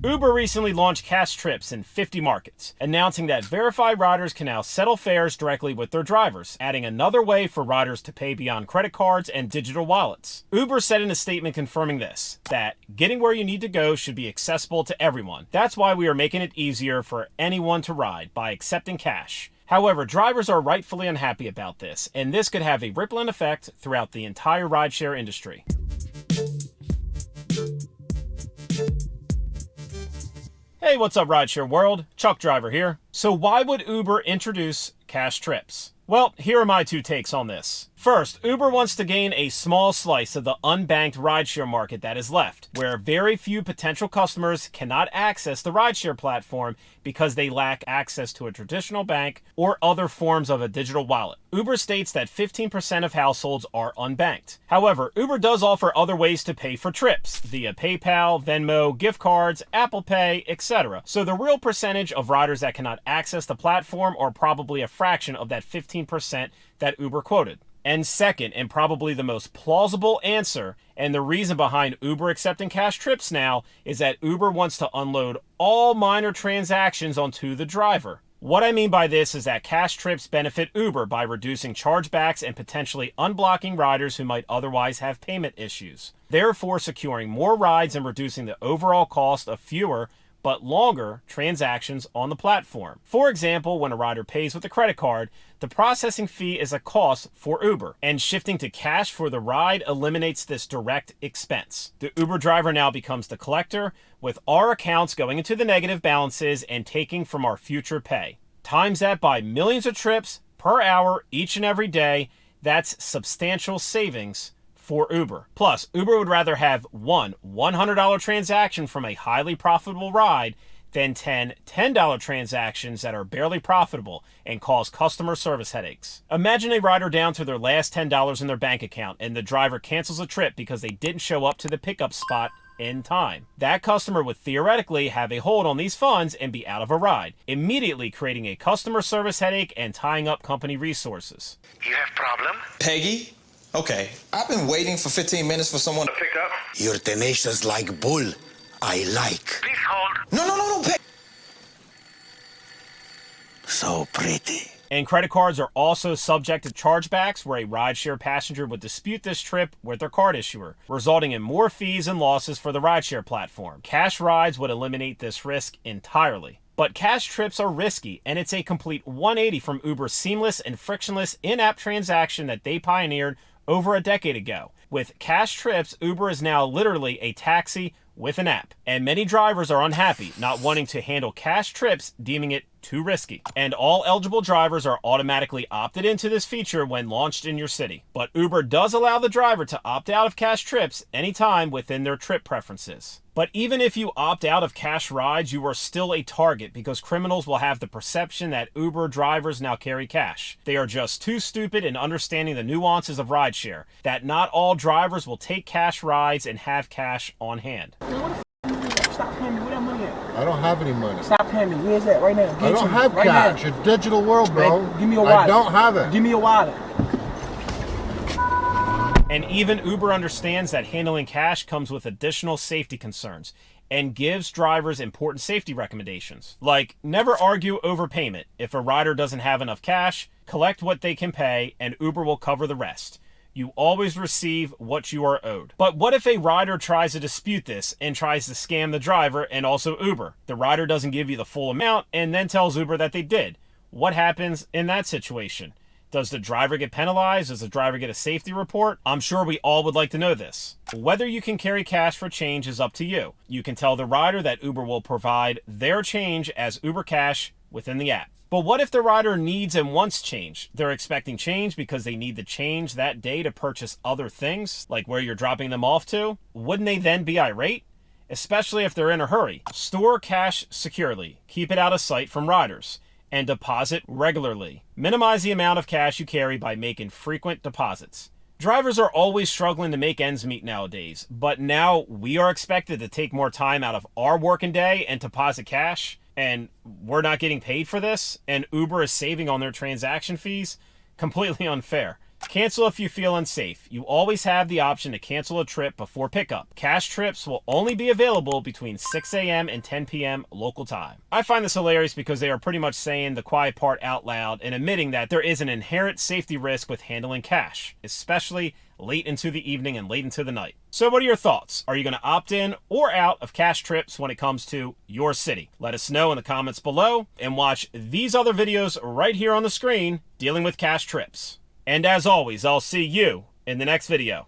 Uber recently launched cash trips in 50 markets, announcing that verified riders can now settle fares directly with their drivers, adding another way for riders to pay beyond credit cards and digital wallets. Uber said in a statement confirming this, that getting where you need to go should be accessible to everyone. That's why we are making it easier for anyone to ride by accepting cash. However, drivers are rightfully unhappy about this, and this could have a rippling effect throughout the entire rideshare industry. Hey, what's up, Rideshare World? Chuck Driver here. So why would Uber introduce cash trips? Well, here are my two takes on this. First, Uber wants to gain a small slice of the unbanked rideshare market that is left, where very few potential customers cannot access the rideshare platform because they lack access to a traditional bank or other forms of a digital wallet. Uber states that 15% of households are unbanked. However, Uber does offer other ways to pay for trips via PayPal, Venmo, gift cards, Apple Pay, etc. So the real percentage of riders that cannot access the platform are probably a fraction of that 15% that Uber quoted. And second, and probably the most plausible answer, and the reason behind Uber accepting cash trips now, is that Uber wants to unload all minor transactions onto the driver. What I mean by this is that cash trips benefit Uber by reducing chargebacks and potentially unblocking riders who might otherwise have payment issues, therefore securing more rides and reducing the overall cost of fewer but longer transactions on the platform. For example, when a rider pays with a credit card, the processing fee is a cost for Uber, and shifting to cash for the ride eliminates this direct expense. The Uber driver now becomes the collector, with our accounts going into the negative balances and taking from our future pay. Times that by millions of trips per hour each and every day, that's substantial savings for Uber. Plus, Uber would rather have one $100 transaction from a highly profitable ride than 10 $10 transactions that are barely profitable and cause customer service headaches. Imagine a rider down to their last $10 in their bank account and the driver cancels a trip because they didn't show up to the pickup spot in time. That customer would theoretically have a hold on these funds and be out of a ride, immediately creating a customer service headache and tying up company resources. You have problem? Peggy? Okay, I've been waiting for 15 minutes for someone to pick up. You're tenacious like bull. I like. Please hold. No, Peggy. So pretty. And credit cards are also subject to chargebacks, where a rideshare passenger would dispute this trip with their card issuer, resulting in more fees and losses for the rideshare platform. Cash rides would eliminate this risk entirely. But cash trips are risky, and it's a complete 180 from Uber's seamless and frictionless in-app transaction that they pioneered over a decade ago. With cash trips, Uber is now literally a taxi with an app. And many drivers are unhappy, not wanting to handle cash trips, deeming it too risky. And all eligible drivers are automatically opted into this feature when launched in your city. But Uber does allow the driver to opt out of cash trips anytime within their trip preferences. But even if you opt out of cash rides, you are still a target because criminals will have the perception that Uber drivers now carry cash. They are just too stupid in understanding the nuances of rideshare, that not all drivers will take cash rides and have cash on hand. Stop paying me. Where that money at? I don't have any money. Stop paying me. Where's that right now? I don't have cash. It's a digital world, bro. Man, give me your wallet. I don't have it. Give me your wallet. And even Uber understands that handling cash comes with additional safety concerns and gives drivers important safety recommendations. Like, never argue overpayment. If a rider doesn't have enough cash, collect what they can pay and Uber will cover the rest. You always receive what you are owed. But what if a rider tries to dispute this and tries to scam the driver and also Uber? The rider doesn't give you the full amount and then tells Uber that they did. What happens in that situation? Does the driver get penalized? Does the driver get a safety report? I'm sure we all would like to know this. Whether you can carry cash for change is up to you. You can tell the rider that Uber will provide their change as Uber Cash within the app. But what if the rider needs and wants change? They're expecting change because they need the change that day to purchase other things, like where you're dropping them off to. Wouldn't they then be irate? Especially if they're in a hurry. Store cash securely. Keep it out of sight from riders. And deposit regularly. Minimize the amount of cash you carry by making frequent deposits. Drivers are always struggling to make ends meet nowadays, but now we are expected to take more time out of our working day and deposit cash, and we're not getting paid for this, and Uber is saving on their transaction fees. Completely unfair. Cancel if you feel unsafe. You always have the option to cancel a trip before pickup. Cash trips will only be available between 6 a.m. and 10 p.m. local time. I find this hilarious because they are pretty much saying the quiet part out loud and admitting that there is an inherent safety risk with handling cash, especially late into the evening and late into the night. So what are your thoughts? Are you going to opt in or out of cash trips when it comes to your city? Let us know in the comments below and watch these other videos right here on the screen dealing with cash trips. And as always, I'll see you in the next video.